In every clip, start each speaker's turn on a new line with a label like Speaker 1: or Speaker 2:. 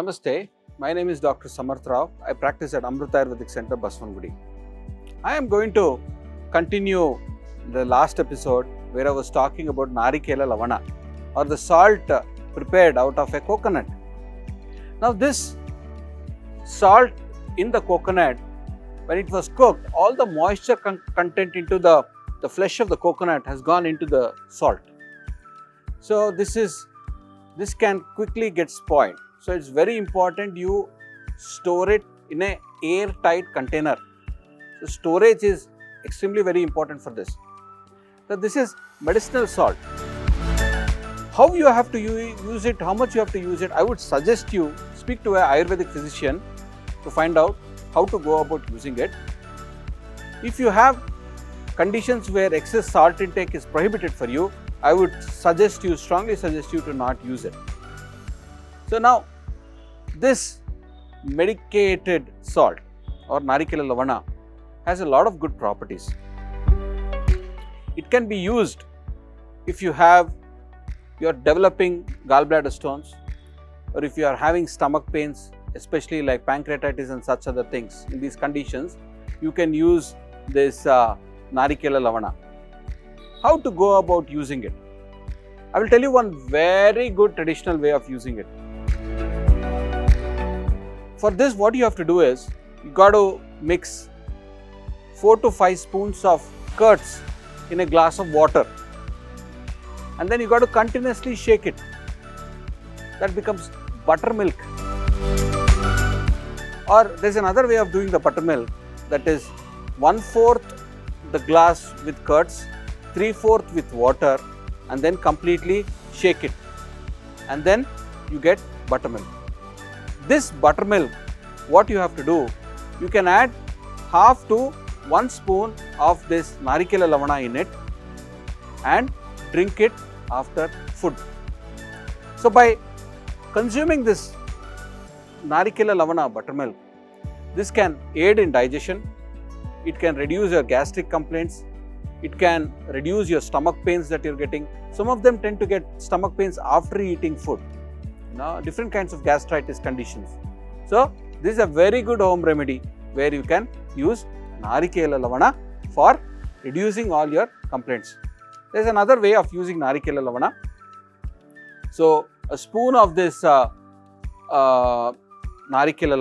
Speaker 1: Namaste, my name is Dr. Samarth Rao. I practice at Amrita Ayurvedic Center, Baswangudi. I am going to continue the last episode where I was talking about Narikela Lavana, or the salt prepared out of a coconut. Now this salt in the coconut, when it was cooked, all the moisture content into the flesh of the coconut has gone into the salt. So this can quickly get spoiled. So it's very important you store it in a airtight container. So storage is extremely very important for this. So this is medicinal salt. How you have to use it, how much you have to use it, I would suggest you speak to an Ayurvedic physician to find out how to go about using it. If you have conditions where excess salt intake is prohibited for you, I would strongly suggest you to not use it. So now, this medicated salt or Narikela Lavana has a lot of good properties. It can be used if you are developing gallbladder stones, or if you are having stomach pains, especially like pancreatitis and such other things. In these conditions, you can use this Narikela Lavana. How to go about using it? I will tell you one very good traditional way of using it. For this, what you have to do is, you got to mix 4 to 5 spoons of curds in a glass of water, and then you got to continuously shake it. That becomes buttermilk. Or there is another way of doing the buttermilk, that is 1/4 the glass with curds, 3/4 with water, and then completely shake it, and then you get buttermilk. This buttermilk, what you have to do, you can add half to 1 spoon of this Narikela Lavana in it and drink it after food. So by consuming this Narikela Lavana buttermilk, this can aid in digestion, it can reduce your gastric complaints, it can reduce your stomach pains that you're getting. Some of them tend to get stomach pains after eating food. Different kinds of gastritis conditions. So this is a very good home remedy where you can use Narikela Lavana for reducing all your complaints. There is another way of using Narikela Lavana. So a spoon of this Narikela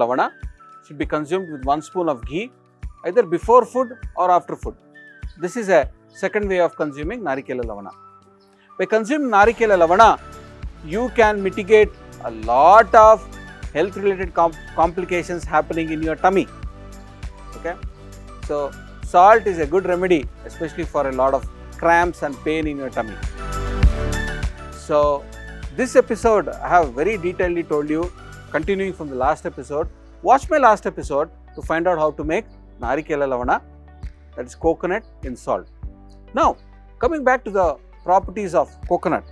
Speaker 1: Lavana should be consumed with 1 spoon of ghee, either before food or after food. This is a second way of consuming Narikela Lavana. By consuming Narikela Lavana, you can mitigate a lot of health related complications happening in your tummy. Okay? So salt is a good remedy, especially for a lot of cramps and pain in your tummy. So this episode I have very detailedly told you, continuing from the last episode. Watch my last episode to find out how to make Narikela Lavana, that is coconut in salt. Now coming back to the properties of coconut.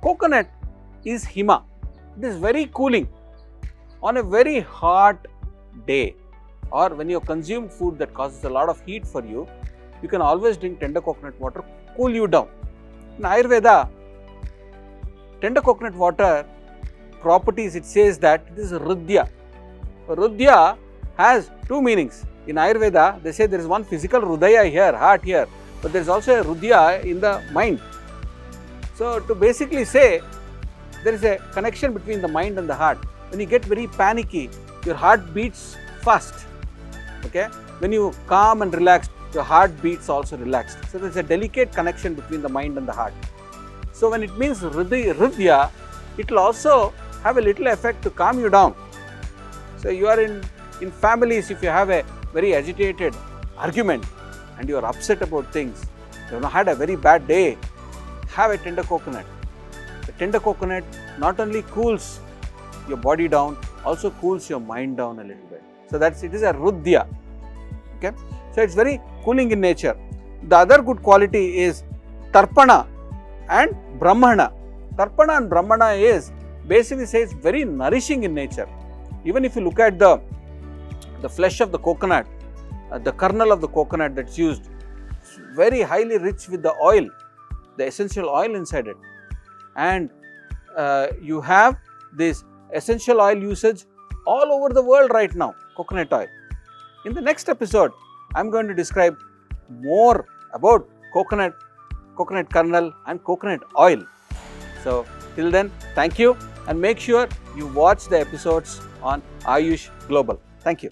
Speaker 1: Coconut is hima. It is very cooling. On a very hot day, or when you consume food that causes a lot of heat for you, you can always drink tender coconut water, cool you down. In Ayurveda, tender coconut water properties, it says that it is Hrudya. Hrudya has 2 meanings. In Ayurveda, they say there is one physical Hrudaya here, heart here, but there is also a Hrudya in the mind. So to basically say, there is a connection between the mind and the heart. When you get very panicky, your heart beats fast. Okay? When you calm and relaxed, your heart beats also relaxed. So there is a delicate connection between the mind and the heart. So when it means Hrudya, it will also have a little effect to calm you down. So you are in families, if you have a very agitated argument and you are upset about things, you have had a very bad day, have a tender coconut. The tender coconut not only cools your body down, also cools your mind down a little bit. So it is a Hrudya. Okay? So it's very cooling in nature. The other good quality is Tarpana and Brahmana. Tarpana and Brahmana is basically says very nourishing in nature. Even if you look at the flesh of the coconut, the kernel of the coconut that's used, it's very highly rich with the oil, the essential oil inside it. And you have this essential oil usage all over the world right now, coconut oil. In the next episode, I'm going to describe more about coconut kernel and coconut oil. So till then, thank you, and make sure you watch the episodes on Ayush Global. Thank you.